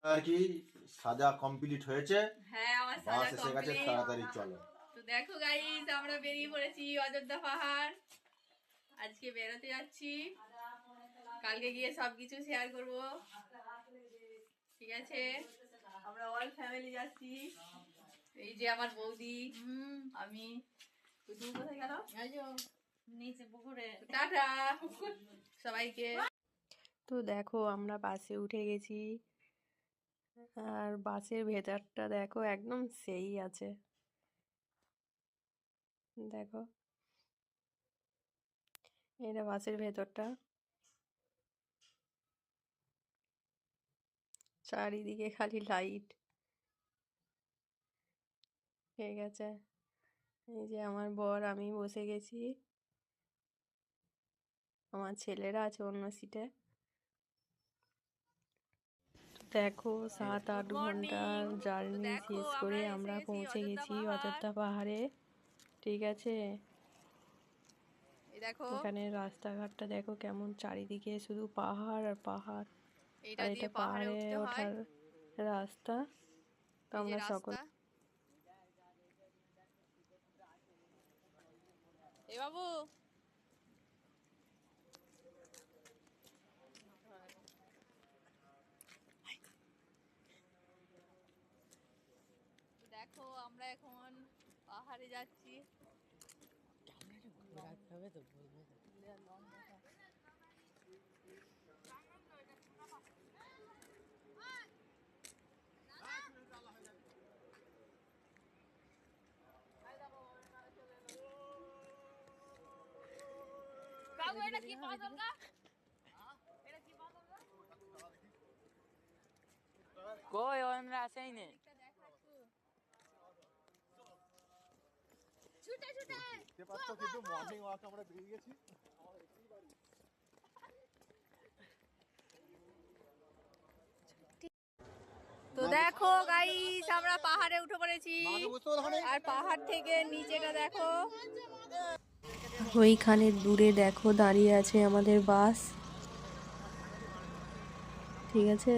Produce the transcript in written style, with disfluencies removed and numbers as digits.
আর কি সাজা কমপ্লিট হয়েছে। হ্যাঁ, আমার বাস সাজা এসে গেছে, কমপ্লিট। তাড়াতাড়ি চলো। তো দেখো গাইস, আমরা বেরিয়ে পড়েছি অযোধ্যা পাহাড়। আজকে বেরোতে যাচ্ছি, কালকে গিয়ে সবকিছু শেয়ার করব। ঠিক আছে, আমরা অল ফ্যামিলি যাচ্ছি। এই যে আমার বৌদি, আমি। তুমি কোথায় গেল? নিচে পুকুরে। টাটা সবাইকে। তো দেখো আমরা বাসে উঠে গেছি, আর বাসের ভেতরটা দেখো একদম সেই আছে। দেখো এটা বাসের ভেতরটা, চারিদিকে খালি লাইট। ঠিক আছে, এই যে আমার বর, আমি বসে গেছি, আমার ছেলেরা আছে অন্য সিটে। দেখো 7-8 ঘন্টার জার্নি শেষ করে আমরা পৌঁছে গেছি অযোধ্যা পাহাড়ে। ঠিক আছে, দেখো এখানে রাস্তাঘাটটা দেখো কেমন, চারিদিকে শুধু পাহাড় আর পাহাড়। এইটা আর দিয়ে এটা পাহাড়ে পাহাড়ে উঠতে হয়। ওঠার রাস্তা। তো এই যে আমরা সকল রাস্তা। এ বাবু, দেখো আমরা এখন পাহাড়ে যাচ্ছি। বাবু এটা কি পাথর গা? এটা কি পাথর গা? কই আমরা আসেই নে। ছুটে ছুটে দেখতে পাচ্ছ কিন্তু মর্নিং ওয়াক আমরা বেরিয়ে গেছি। তো দেখো গাইস, আমরা পাহাড়ে উঠে পড়েছি, আর পাহাড় থেকে নিচেটা দেখো। ওইখানে দূরে দেখো দাঁড়িয়ে আছে আমাদের বাস। ঠিক আছে।